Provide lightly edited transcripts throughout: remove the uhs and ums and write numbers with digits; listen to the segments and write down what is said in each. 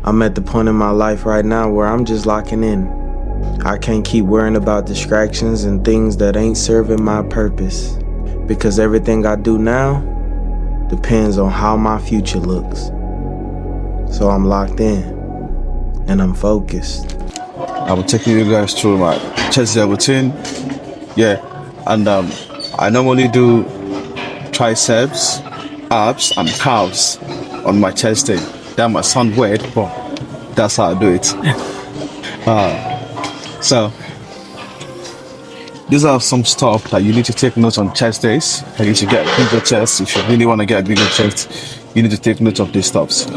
I'm at the point in my life right now where I'm just locking in. I can't keep worrying about distractions and things that ain't serving my purpose, because everything I do now depends on how my future looks. So I'm locked in and I'm focused. I will take you guys through my chest day routine. Yeah, and I normally do triceps, abs, and calves on my chest day. That might sound weird, but that's how I do it. So these are some stuff that you need to take notes on chest days. And you should get a bigger chest. If you really want to get a bigger chest, you need to take note of these stuffs.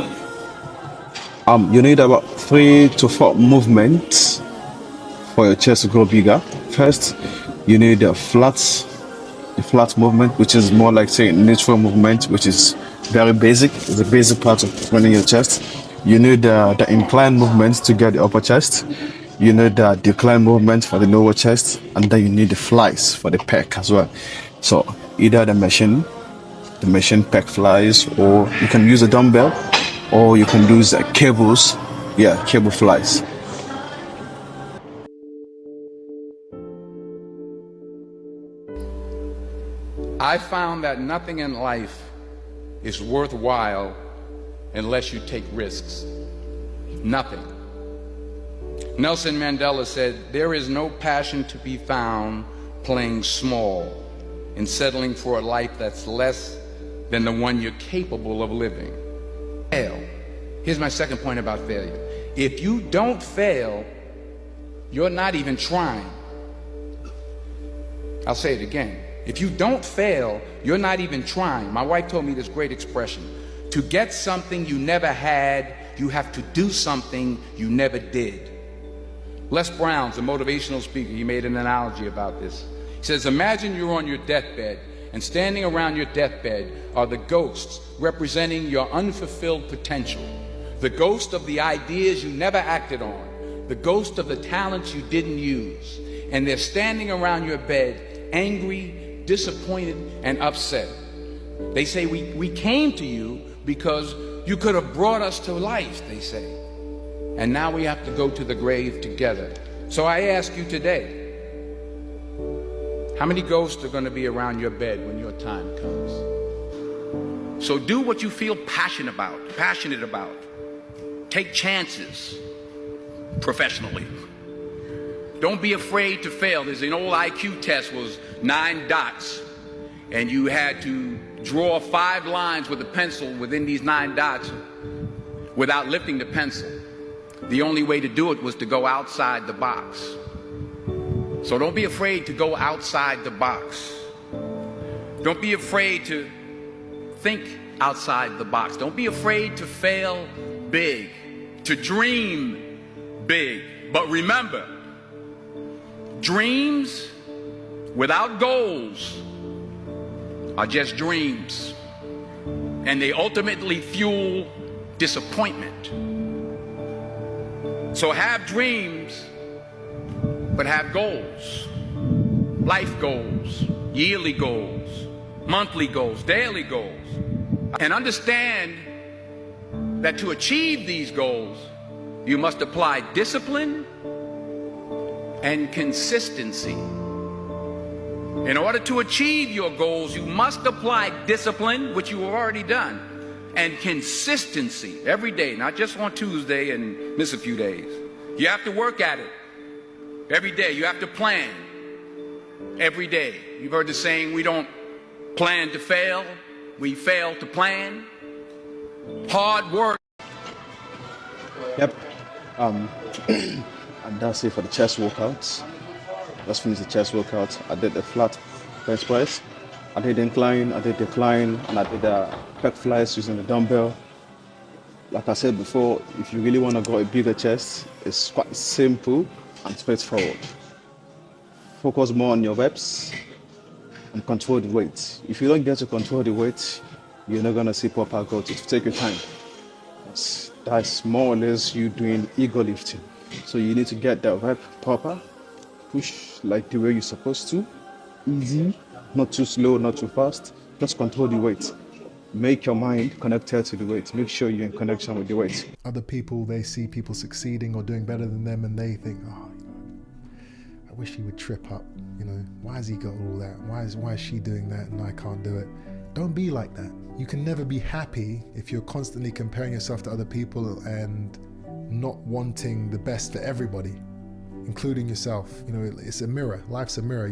You need about 3 to 4 movements for your chest to grow bigger. First, you need the flat movement, which is more like say neutral movement, which is very basic. It's a basic part of running your chest. You need the incline movement to get the upper chest. You need the decline movement for the lower chest, and then you need the flies for the pec as well. So either the machine pec flies, or you can use a dumbbell, or you can use cables. Yeah, cable flies. I found that nothing in life is worthwhile unless you take risks. Nothing. Nelson Mandela said, "There is no passion to be found playing small and settling for a life that's less than the one you're capable of living." Fail. Here's my second point about failure. If you don't fail, you're not even trying. I'll say it again. If you don't fail, you're not even trying. My wife told me this great expression: to get something you never had, you have to do something you never did. Les Brown's a motivational speaker. He made an analogy about this. He says, imagine you're on your deathbed, and standing around your deathbed are the ghosts representing your unfulfilled potential. The ghost of the ideas you never acted on. The ghost of the talents you didn't use. And they're standing around your bed, angry, disappointed, and upset. They say, we came to you because you could have brought us to life, they say. And now we have to go to the grave together. So I ask you today, how many ghosts are going to be around your bed when your time comes? So do what you feel passionate about. Take chances professionally. Don't be afraid to fail. There's an old IQ test, was 9 dots, and you had to draw 5 lines with a pencil within these 9 dots without lifting the pencil. The only way to do it was to go outside the box. So don't be afraid to go outside the box. Don't be afraid to think outside the box. Don't be afraid to fail big, to dream big. But remember, dreams without goals are just dreams, and they ultimately fuel disappointment. So have dreams, but have goals. Life goals, yearly goals, monthly goals, daily goals. And understand that to achieve these goals, you must apply discipline and consistency. In order to achieve your goals, you must apply discipline, which you have already done, and consistency every day, not just on Tuesday and miss a few days. You have to work at it every day. You have to plan every day. You've heard the saying, we don't plan to fail, we fail to plan. Hard work. Yep. And that's it for the chest workouts. Just finished the chest workout. I did the flat bench press. I did incline, I did decline, and I did the pec flies using the dumbbell. Like I said before, if you really want to grow a bigger chest, it's quite simple and straightforward. Focus more on your reps and control the weight. If you don't get to control the weight, you're not going to see proper growth. It will take your time. That's more or less you doing ego lifting. So you need to get that rep proper, push like the way you're supposed to, easy, not too slow, not too fast, just control the weight. make your mind connected to the weight. Make sure you're in connection with the weight. Other people, they see people succeeding or doing better than them, and they think, oh, I wish he would trip up. Why has he got all that? Why is she doing that and I can't do it? Don't be like that. You can never be happy if you're constantly comparing yourself to other people and not wanting the best for everybody, including yourself. It's a mirror. Life's a mirror.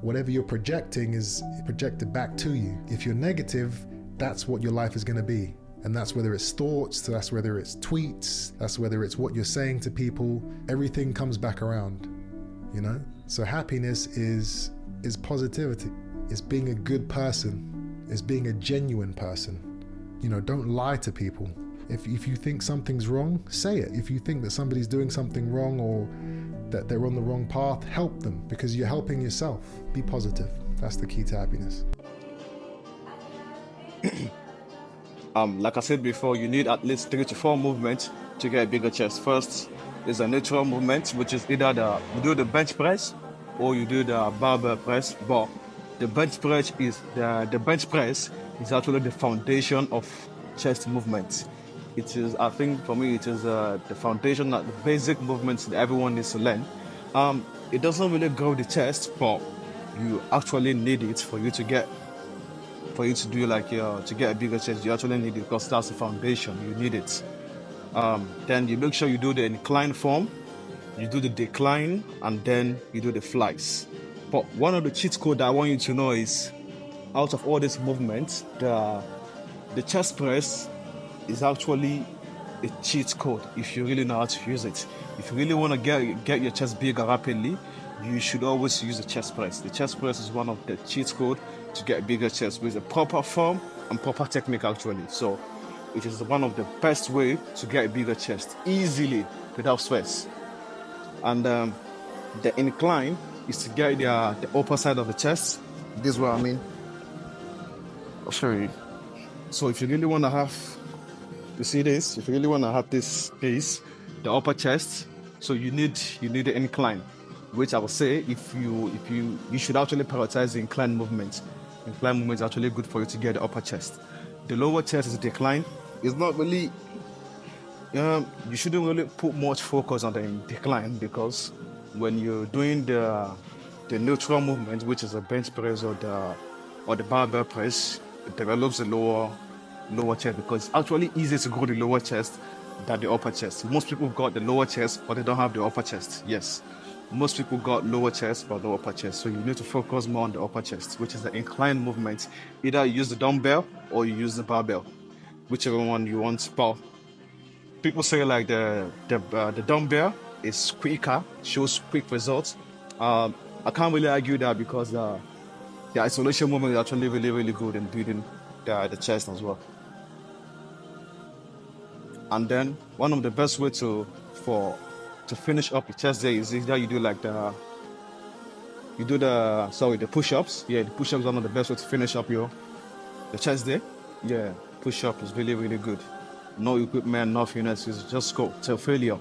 Whatever you're projecting is projected back to you. If you're negative, that's what your life is going to be. And that's whether it's thoughts, that's whether it's tweets, that's whether it's what you're saying to people. Everything comes back around, So happiness is positivity. It's being a good person. It's being a genuine person. Don't lie to people. If you think something's wrong, say it. If you think that somebody's doing something wrong or that they're on the wrong path, help them, because you're helping yourself. Be positive. That's the key to happiness. Like I said before, you need at least 3 to 4 movements to get a bigger chest. First is a natural movement, which is either you do the bench press or you do the barbell press. But the bench press is actually the foundation of chest movement. It is, I think, for me, it is the foundation, the basic movements that everyone needs to learn. It doesn't really grow the chest, but you actually need it for you to get to get a bigger chest. You actually need it because that's the foundation. You need it. Then you make sure you do the incline form, you do the decline, and then you do the flies. But one of the cheat code that I want you to know is, out of all these movements, the chest press is actually a cheat code if you really know how to use it. If you really want to get your chest bigger rapidly, you should always use the chest press. The chest press is one of the cheat code to get a bigger chest with a proper form and proper technique actually. So it is one of the best way to get a bigger chest easily without stress. And the incline is to get the upper side of the chest. This is what I mean. I'll show you. So if you really want to have, you see this? If you really want to have this piece, the upper chest, so you need the incline, which I would say if you should actually prioritize the incline movement. Incline movement is actually good for you to get the upper chest. The lower chest is decline. It's not really. You shouldn't really put much focus on the decline, because when you're doing the neutral movement, which is a bench press or the barbell press, it develops the lower chest, because it's actually easier to grow the lower chest than the upper chest. Most people got the lower chest, but they don't have the upper chest. Yes, most people got lower chest but no upper chest. So you need to focus more on the upper chest, which is the incline movement. Either you use the dumbbell or you use the barbell, whichever one you want. But people say like the dumbbell is quicker, shows quick results. I can't really argue that, because the isolation movement is actually really, really good in building the chest as well. And then one of the best way to finish up your chest day is either you do like the push-ups. Yeah, the push-ups is one of the best way to finish up the chest day. Yeah, push-up is really, really good. No equipment, nothing else. Just go till failure.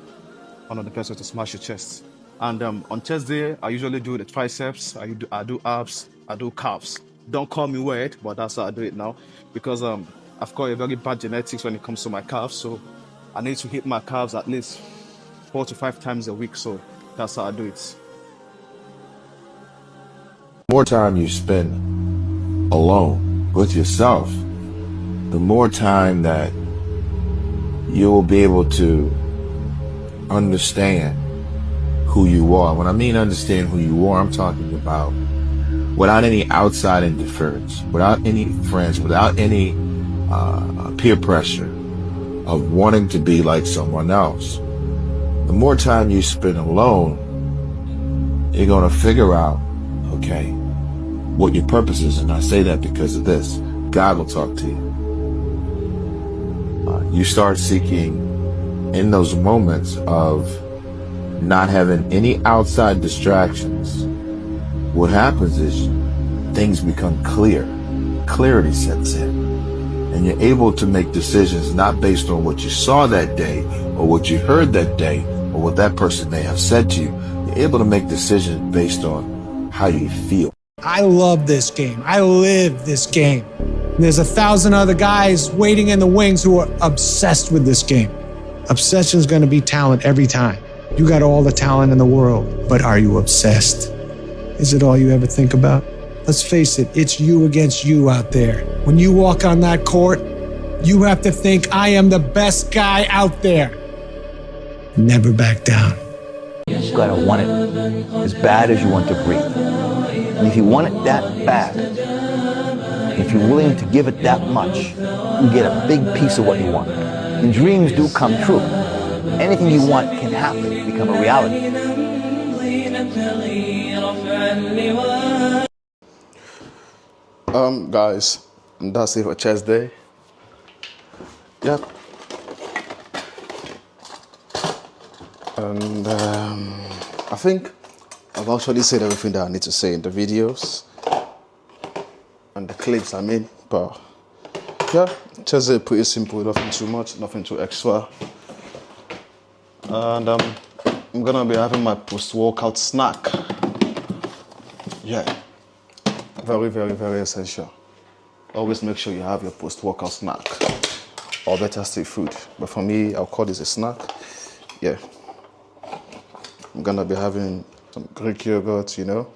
One of the best way to smash your chest. And on chest day, I usually do the triceps. I do abs. I do calves. Don't call me weird, but that's how I do it now, because I've got a very bad genetics when it comes to my calves. So I need to hit my calves at least 4 to 5 times a week. So that's how I do it. The more time you spend alone with yourself, the more time that you will be able to understand who you are. When I mean understand who you are, I'm talking about without any outside interference, without any friends, without any peer pressure of wanting to be like someone else. The more time you spend alone, you're going to figure out, okay, what your purpose is. And I say that because of this. God will talk to you. You start seeking in those moments of not having any outside distractions. What happens is things become clear. Clarity sets in. And you're able to make decisions not based on what you saw that day or what you heard that day or what that person may have said to you. You're able to make decisions based on how you feel. I love this game. I live this game. There's 1,000 other guys waiting in the wings who are obsessed with this game. Obsession's gonna be talent every time. You got all the talent in the world, but are you obsessed? Is it all you ever think about? Let's face it, it's you against you out there. When you walk on that court, you have to think, I am the best guy out there. Never back down. You gotta want it as bad as you want to breathe. And if you want it that bad, if you're willing to give it that much, you get a big piece of what you want. And dreams do come true. Anything you want can happen, become a reality. Guys, that's it for chest day. Yep. And I think I've actually said everything that I need to say in the videos and the clips, I mean, but yeah, chest day pretty simple, nothing too much, nothing too extra. And I'm gonna be having my post-workout snack. Yeah, very, very, very essential. Always make sure you have your post-workout snack, or better still food. But for me, I'll call this a snack. Yeah, I'm gonna be having some Greek yogurt, you know.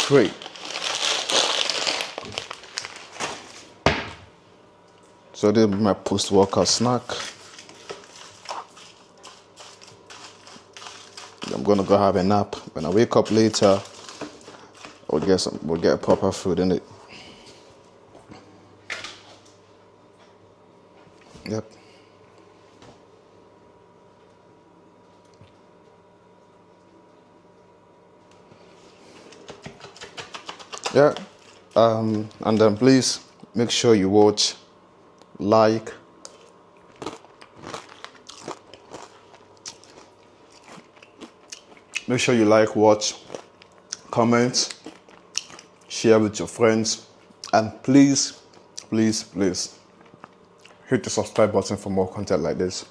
Great. So this is my post-workout snack. I'm gonna go have a nap. When I wake up later, we'll get proper food in it. Yep. Yeah. And then please make sure you watch, like, make sure you like, watch, comment, share with your friends, and please, please, please hit the subscribe button for more content like this.